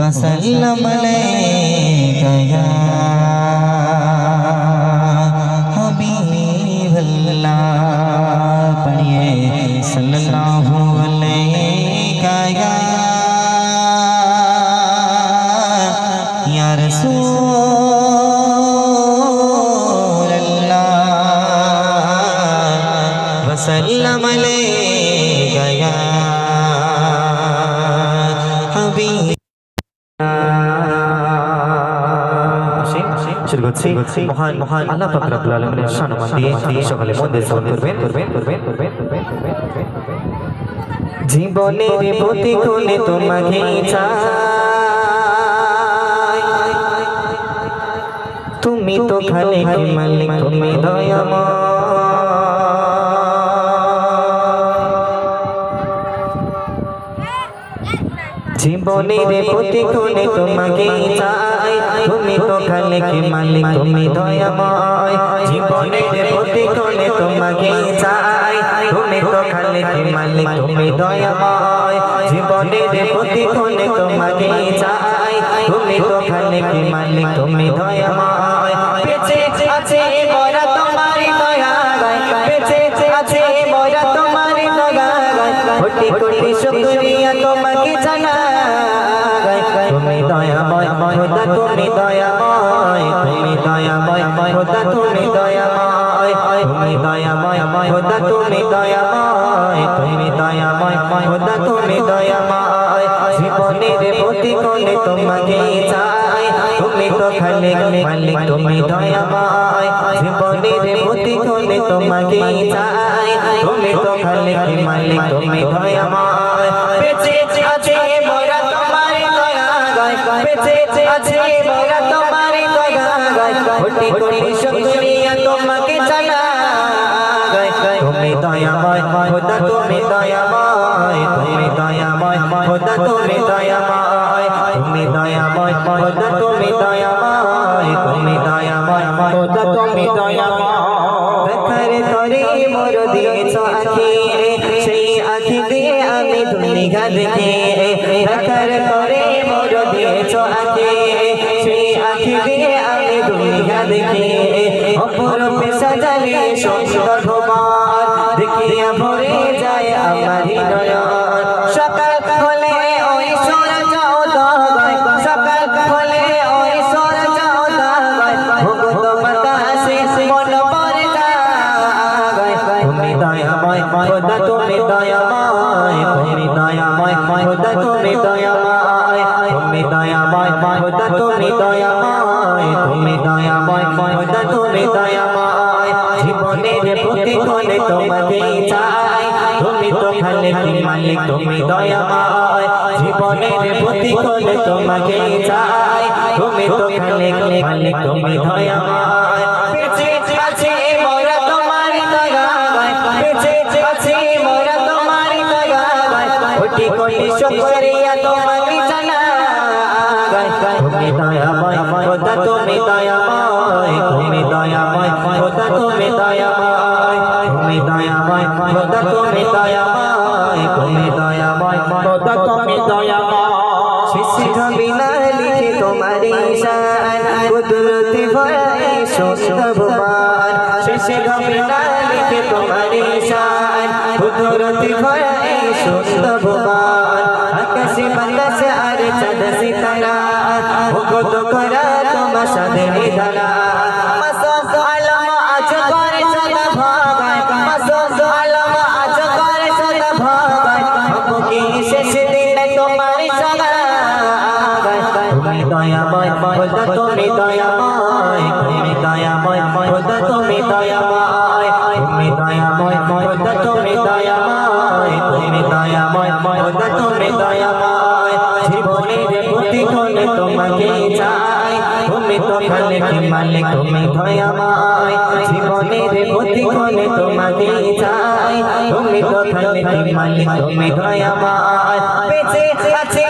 वसल्लम अलैका या हबीबल्लाह। पढ़िए सल्लल्लाहु अलैका या रसूलल्लाह वसल्लम अलैका या हबीब। মহান মহান আল্লাহ পাক রব্বুল আলামিনের সম্মান দিয়ে সকলে মধ্যে শ্রবণ করবেন। জীবনের প্রতিকূলে তোমাকে চাই, তুমি তো খালিক মালিক, তুমি দয়াময়। জীবনের প্রতিকূলে তোমাকে চাই, তুমি তো খালিক মালিক, তুমি দয়াময়। জীবনের প্রতিকূলে তোমাকে চাই, তুমি তো খালিক মালিক, তুমি দয়াময়। জীবনের প্রতিকূলে তোমাকে চাই, তুমি তো খালিক মালিক, তুমি দয়াময়। বেঁচে আছে মোরা তোমারই দয়ায়, বেঁচে আছে মোরা তোমারই দয়ায়। কোটি কোটি শুকরিয়া তোমাকে জানাই, তুমি দয়াময় খোদা, তুমি দয়াময়, তুমি দয়াময় খোদা, তুমি দয়াময়, তুমি দয়াময় খোদা, তুমি দয়াময়, তুমি দয়াময় খোদা, তুমি দয়াময়। জীবনের প্রতিকূলে তোমাকে চাই, তুমি তো খালিক মালিক, তুমি দয়াময়। জীবনের প্রতিকূলে তোমাকে চাই, তুমি তো খালিক মালিক, তুমি দয়াময়। বেঁচে আছে মোরা তোমারই দয়ায়, বেঁচে আছে মোরা তোমারই দয়ায়। কোটি কোটি শুকরিয়া তোমাকে জানাই, তুমি দয়াময় খোদা, তুমি দয়াময়, তুমি দয়াময় খোদা, তুমি দয়াময়, তুমি দয়াময় খোদা, তুমি দয়াময়, তুমি দয়াময় খোদা, তুমি দয়াময়। দেখার তরে মোর দিয়েছ আখি, সেই আখি দিয়ে আমি দুনিয়া দেখি। দেখার তরে মোর দিয়েছ আখি, সেই আখি দিয়ে আমি দুনিয়া দেখি। অপরূপে সাজালে সুন্দর ভুবন, দেখিয়া ভরে যায় আমার হৃদয়। সকাল হলে ওই সূরজ উদয়, সকাল হলে ওই সূরজ উদয়। ভুবন বাতাসে মন ভরে যায়, তুমি দয়াময় খোদা, তুমি দয়াময়, তুমি দয়াময় খোদা, তুমি দয়াময়, তুমি দয়াময় খোদা, তুমি দয়াময়, তুমি দয়াময় খোদা, তুমি দয়াময়। জীবনের প্রতিকূলে তোমাকে চাই, তুমি তো খালিক মালিক, তুমি দয়াময়। জীবনের প্রতিকূলে তোমাকে চাই, তুমি তো খালিক মালিক, তুমি দয়াময়। বেঁচে আছে মোরা তোমারই দয়ায়, বেঁচে আছে মোরা তোমারই দয়ায়। কোটি কোটি শুকরিয়া তোমাকে জানাই, তুমি দয়াময় খোদা, তুমি দয়াময়, তুমি দয়াময় খোদা, তুমি দয়াময়, তুমি দয়াময় খোদা, তুমি দয়াময়, তুমি দয়াময় খোদা, তুমি দয়াময়। শিশি বিনা লিখে তোমারি শান, কুদরতি ভরে সুন্দর ভুবন। শিশি বিনা লিখে তোমারি শান, কুদরতি ভরে সুন্দর ভুবন। আকাশে বাতাসে আর চাঁদ সিতারা, ভুগত করা তোমার সাথে নিধানা। মাসুদ আলম আজ করে সদা ভাগায়, মাসুদ আলম আজ করে সদা ভাগায়। কি শেষ দিনে তোমার সগায়, তুমি দয়াময় খোদা, তুমি দয়াময়, তুমি দয়াময় খোদা, তুমি দয়াময়, তুমি দয়াময় খোদা, তুমি দয়াময়, তুমি দয়াময় খোদা, তুমি দয়াময়। জীবনের প্রতিকূলে তোমাকে চাই, তুমি তো খালিক মালিক, তুমি দয়াময়। জীবনের প্রতিকূলে তোমাকে চাই, তুমি তো খালিক মালিক, তুমি দয়াময়। বেঁচে আছে